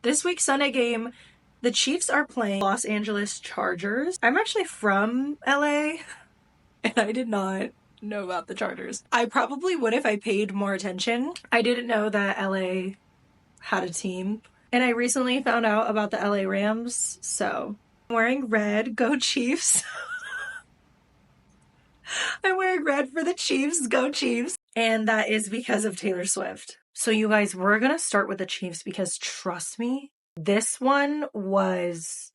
This week's Sunday game, the Chiefs are playing Los Angeles Chargers. I'm actually from LA, and I did not know about the Chargers. I probably would if I paid more attention. I didn't know that LA had a team, and I recently found out about the LA Rams, so I'm wearing red. Go Chiefs. I'm wearing red for the Chiefs. Go Chiefs. And that is because of Taylor Swift. So you guys, we're going to start with the Chiefs because trust me, this one was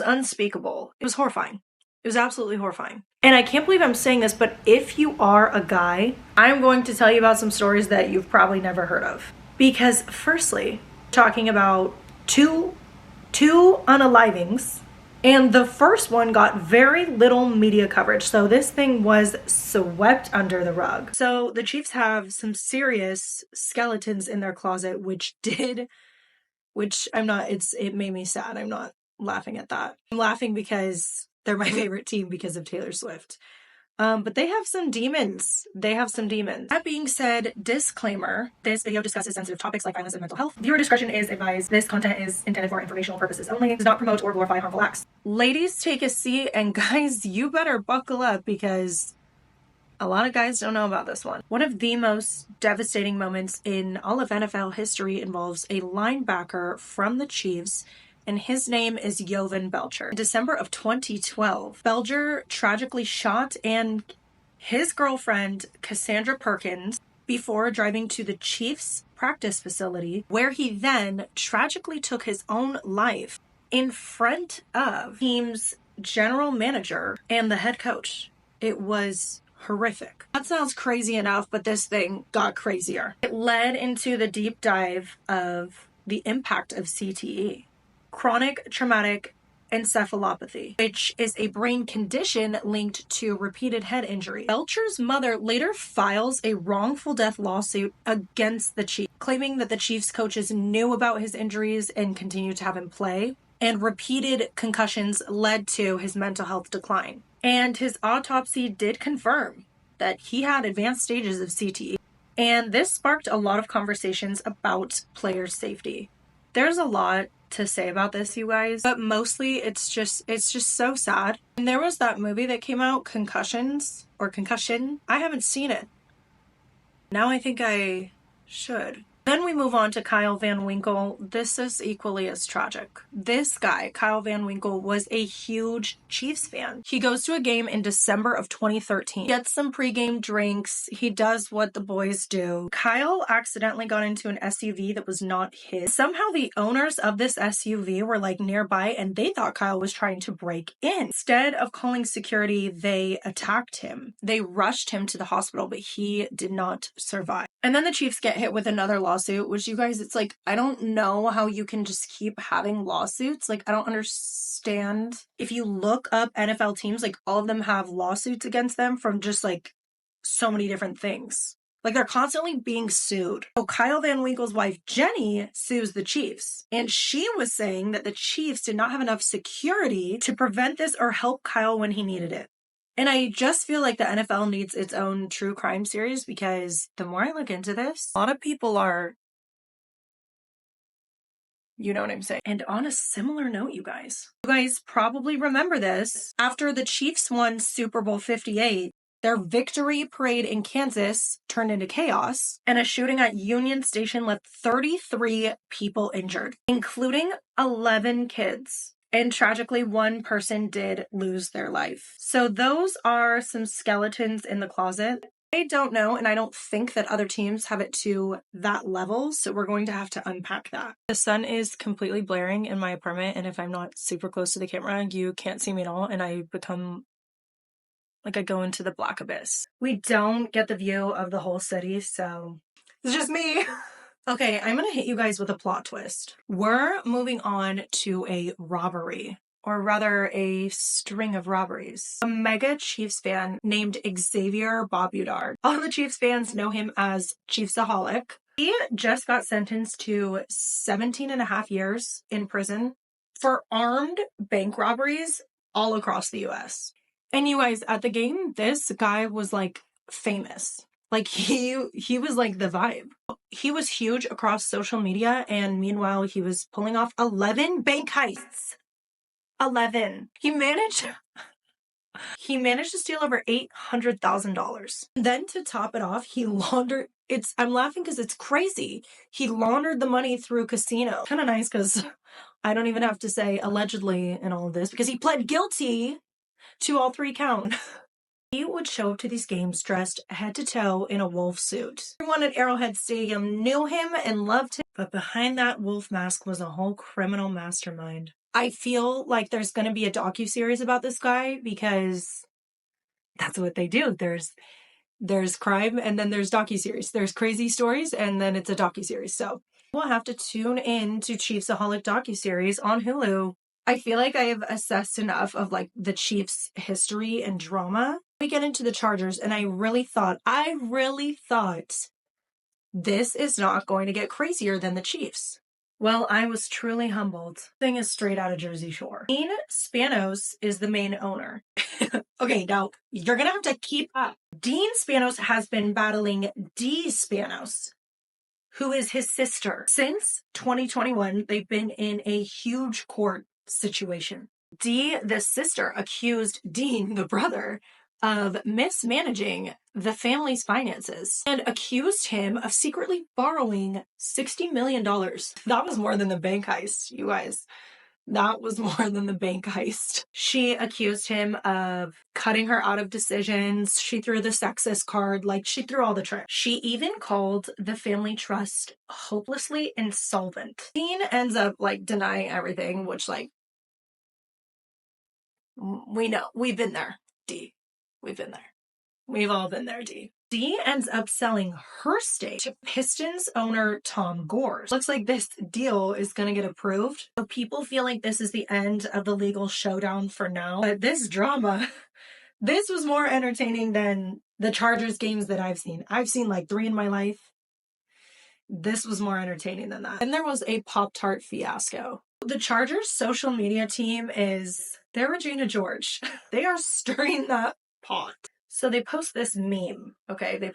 unspeakable. It was horrifying. It was absolutely horrifying. And I can't believe I'm saying this, but if you are a guy, I'm going to tell you about some stories that you've probably never heard of. Because firstly, talking about two unalivings, and the first one got very little media coverage. So this thing was swept under the rug. So the Chiefs have some serious skeletons in their closet, it made me sad. I'm not laughing at that. I'm laughing because they're my favorite team because of Taylor Swift. But they have some demons. That being said, disclaimer, this video discusses sensitive topics like violence and mental health. Viewer discretion is advised. This content is intended for informational purposes only. It does not promote or glorify harmful acts. Ladies, take a seat, and guys, you better buckle up because a lot of guys don't know about this one. One of the most devastating moments in all of NFL history involves a linebacker from the Chiefs, and his name is Jovan Belcher. In December of 2012, Belcher tragically shot and his girlfriend, Cassandra Perkins, before driving to the Chiefs practice facility, where he then tragically took his own life in front of team's general manager and the head coach. It was horrific. That sounds crazy enough, but this thing got crazier. It led into the deep dive of the impact of CTE. Chronic traumatic encephalopathy, which is a brain condition linked to repeated head injury. Belcher's mother later files a wrongful death lawsuit against the Chiefs, claiming that the Chiefs coaches knew about his injuries and continued to have him play, and repeated concussions led to his mental health decline. And his autopsy did confirm that he had advanced stages of CTE. And this sparked a lot of conversations about player safety. There's a lot to say about this, you guys, but mostly it's just so sad. And there was that movie that came out, Concussion. I haven't seen it. Now I think I should. Then we move on to Kyle Van Winkle. This is equally as tragic. This guy, Kyle Van Winkle, was a huge Chiefs fan. He goes to a game in December of 2013, gets some pregame drinks. He does what the boys do. Kyle accidentally got into an SUV that was not his. Somehow the owners of this SUV were like nearby and they thought Kyle was trying to break in. Instead of calling security, they attacked him. They rushed him to the hospital, but he did not survive. And then the Chiefs get hit with another lawsuit, which you guys, it's like, I don't know how you can just keep having lawsuits. Like, I don't understand. If you look up NFL teams, like all of them have lawsuits against them from just like so many different things. Like they're constantly being sued. So Kyle Van Winkle's wife, Jenny, sues the Chiefs. And she was saying that the Chiefs did not have enough security to prevent this or help Kyle when he needed it. And I just feel like the NFL needs its own true crime series because the more I look into this, a lot of people are, you know what I'm saying? And on a similar note, you guys probably remember this. After the Chiefs won Super Bowl 58, their victory parade in Kansas turned into chaos, and a shooting at Union Station left 33 people injured, including 11 kids. And tragically, one person did lose their life. So those are some skeletons in the closet. I don't know, and I don't think that other teams have it to that level, so we're going to have to unpack that. The sun is completely blaring in my apartment, and if I'm not super close to the camera, you can't see me at all, and I become like I go into the black abyss. We don't get the view of the whole city, so it's just me. Okay, I'm gonna hit you guys with a plot twist. We're moving on to a robbery, or rather a string of robberies. A mega Chiefs fan named Xavier Bobudard. All the Chiefs fans know him as Chiefsaholic. He just got sentenced to 17 and a half years in prison for armed bank robberies all across the US. And you guys, at the game, this guy was like famous. Like, he was like the vibe. He was huge across social media, and meanwhile, he was pulling off 11 bank heists. 11. He managed to steal over $800,000. Then to top it off, he laundered, I'm laughing because it's crazy. He laundered the money through casino. Kind of nice because I don't even have to say allegedly in all of this because he pled guilty to all 3 counts. He would show up to these games dressed head to toe in a wolf suit. Everyone at Arrowhead Stadium knew him and loved him, but behind that wolf mask was a whole criminal mastermind. I feel like there's going to be a docuseries about this guy because that's what they do. There's crime and then there's docuseries. There's crazy stories and then it's a docuseries. So we'll have to tune in to Chiefsaholic docuseries on Hulu. I feel like I have assessed enough of like the Chiefs' history and drama. We get into the Chargers, and I really thought this is not going to get crazier than the Chiefs. Well, I was truly humbled. The thing is straight out of Jersey Shore. Dean Spanos is the main owner. Okay, now you're gonna have to keep up. Dean Spanos has been battling Dee Spanos, who is his sister. Since 2021, they've been in a huge court situation. Dee, the sister, accused Dean, the brother, of mismanaging the family's finances and accused him of secretly borrowing $60 million. That was more than the bank heist, you guys. That was more than the bank heist. She accused him of cutting her out of decisions. She threw the sexist card. Like, she threw all the tricks. She even called the family trust hopelessly insolvent. Dean ends up, like, denying everything, which, like, we know. We've been there, Dee. We've been there. We've all been there, Dee. Dee ends up selling her stake to Pistons owner Tom Gores. Looks like this deal is going to get approved. So people feel like this is the end of the legal showdown for now. But this drama, this was more entertaining than the Chargers games that I've seen. I've seen like 3 in my life. This was more entertaining than that. And there was a Pop-Tart fiasco. The Chargers social media team they're Regina George. They are stirring that pot. So they post this meme, okay? They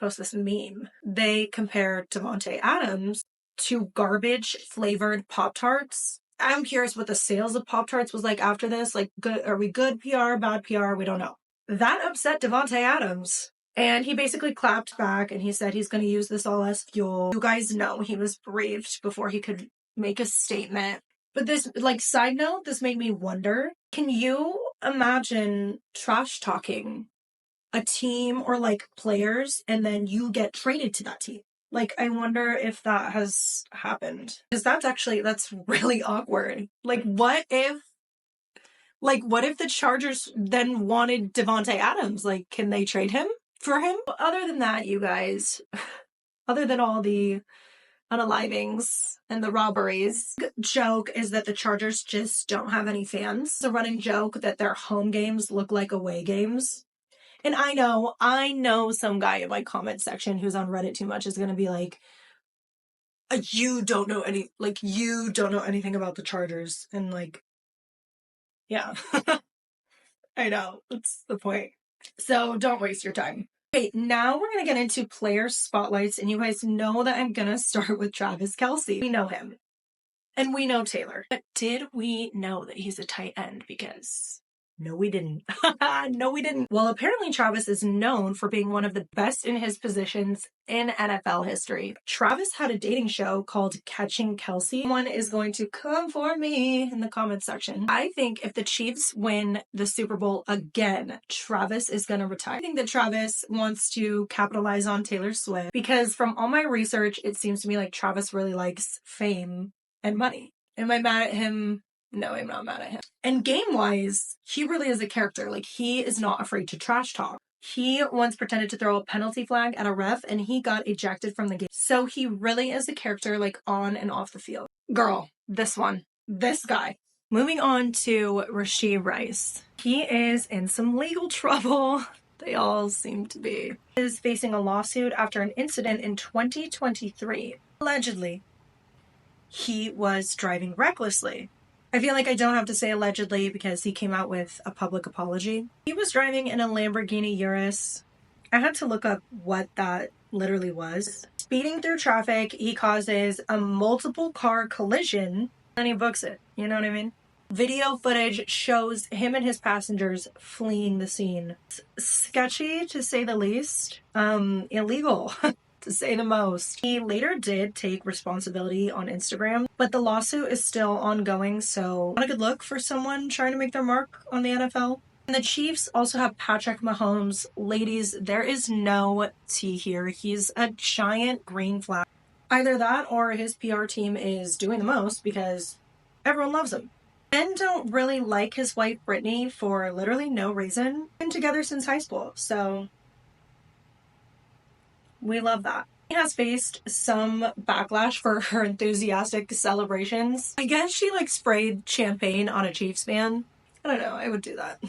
compare Davante Adams to garbage-flavored Pop-Tarts. I'm curious what the sales of Pop-Tarts was like after this. Like, are we good PR, bad PR? We don't know. That upset Davante Adams. And he basically clapped back and he said he's going to use this all as fuel. You guys know he was briefed before he could make a statement. But this, like, side note, this made me wonder, can you imagine trash talking a team or like players and then you get traded to that team? Like, I wonder if that has happened. Because that's really awkward. Like, what if the Chargers then wanted Davante Adams? Like, can they trade him for him? Other than that, you guys, other than all the unalivings and the robberies, the joke is that the Chargers just don't have any fans. It's a running joke that their home games look like away games. And I know some guy in my comment section who's on Reddit too much is going to be like, you don't know anything about the Chargers. And like, yeah, I know, that's the point. So don't waste your time. Okay, now we're going to get into player spotlights, and you guys know that I'm going to start with Travis Kelce. We know him. And we know Taylor. But did we know that he's a tight end? Because no, we didn't. No, we didn't. Well, apparently Travis is known for being one of the best in his positions in NFL history. Travis had a dating show called Catching Kelce. Someone is going to come for me in the comments section. I think if the Chiefs win the Super Bowl again, Travis is going to retire. I think that Travis wants to capitalize on Taylor Swift because from all my research, it seems to me like Travis really likes fame and money. Am I mad at him? No, I'm not mad at him. And game-wise, he really is a character. Like, he is not afraid to trash talk. He once pretended to throw a penalty flag at a ref, and he got ejected from the game. So he really is a character, like, on and off the field. Girl, this guy. Moving on to Rashee Rice. He is in some legal trouble. They all seem to be. He is facing a lawsuit after an incident in 2023. Allegedly, he was driving recklessly. I feel like I don't have to say allegedly because he came out with a public apology. He was driving in a Lamborghini Urus. I had to look up what that literally was. Speeding through traffic, he causes a multiple car collision and he books it. You know what I mean? Video footage shows him and his passengers fleeing the scene. It's sketchy, to say the least. Illegal, to say the most. He later did take responsibility on Instagram, but the lawsuit is still ongoing, so not a good look for someone trying to make their mark on the NFL. And the Chiefs also have Patrick Mahomes. Ladies, there is no tea here. He's a giant green flag. Either that or his PR team is doing the most because everyone loves him. Men don't really like his wife Brittany for literally no reason. Been together since high school, so we love that. She has faced some backlash for her enthusiastic celebrations. I guess she sprayed champagne on a Chiefs fan. I don't know, I would do that.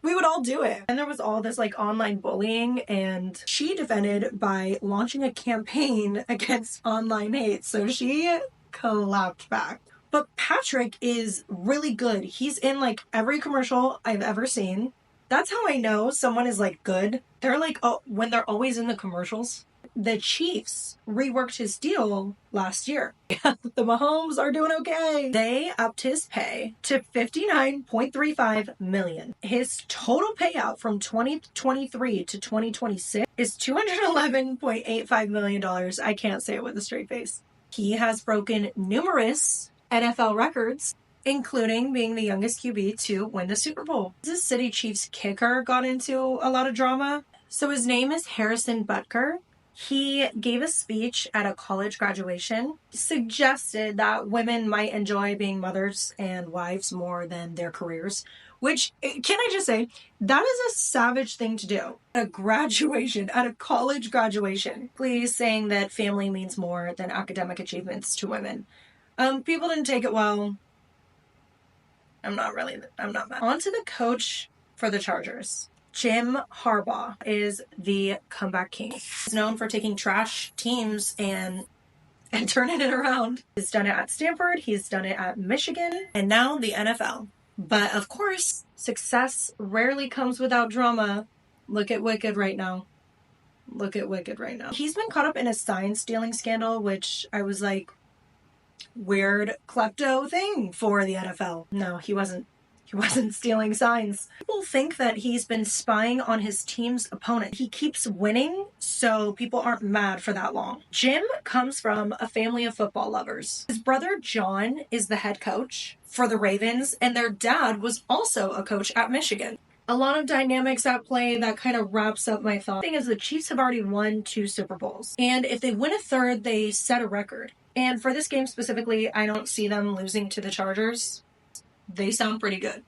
We would all do it. And there was all this online bullying, and she defended by launching a campaign against online hate. So she clapped back. But Patrick is really good. He's in every commercial I've ever seen. That's how I know someone is good. They're when they're always in the commercials. The Chiefs reworked his deal last year. The Mahomes are doing okay. They upped his pay to $59.35 million. His total payout from 2023 to 2026 is $211.85 million. I can't say it with a straight face. He has broken numerous NFL records, including being the youngest QB to win the Super Bowl. Kansas City Chiefs kicker got into a lot of drama. So his name is Harrison Butker. He gave a speech at a college graduation, suggested that women might enjoy being mothers and wives more than their careers, which, can I just say, that is a savage thing to do. At a college graduation, please saying that family means more than academic achievements to women. People didn't take it well. I'm not mad. On to the coach for the Chargers. Jim Harbaugh is the comeback king. He's known for taking trash teams and turning it around. He's done it at Stanford, he's done it at Michigan, and now the NFL. But of course, success rarely comes without drama. Look at Wicked right now. He's been caught up in a sign stealing scandal, which I was weird klepto thing for the NFL. No, he wasn't stealing signs. People think that he's been spying on his team's opponent. He keeps winning, so people aren't mad for that long. Jim comes from a family of football lovers. His brother John is the head coach for the Ravens, and their dad was also a coach at Michigan. A lot of dynamics at play that kind of wraps up my thought. The thing is, the Chiefs have already won 2 Super Bowls, and if they win a third, they set a record. And for this game specifically, I don't see them losing to the Chargers. They sound pretty good.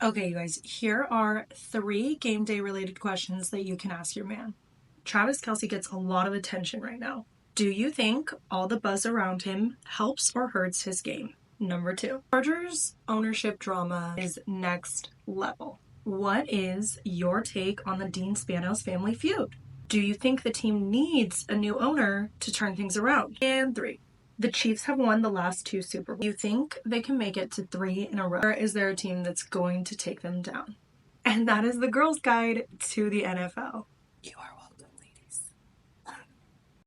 Okay, you guys, here are 3 game day related questions that you can ask your man. Travis Kelce gets a lot of attention right now. Do you think all the buzz around him helps or hurts his game? Number 2, Chargers ownership drama is next level. What is your take on the Dean Spanos family feud? Do you think the team needs a new owner to turn things around? And 3, the Chiefs have won the last 2 Super Bowls. Do you think they can make it to 3 in a row? Or is there a team that's going to take them down? And that is the Girls' Guide to the NFL. You are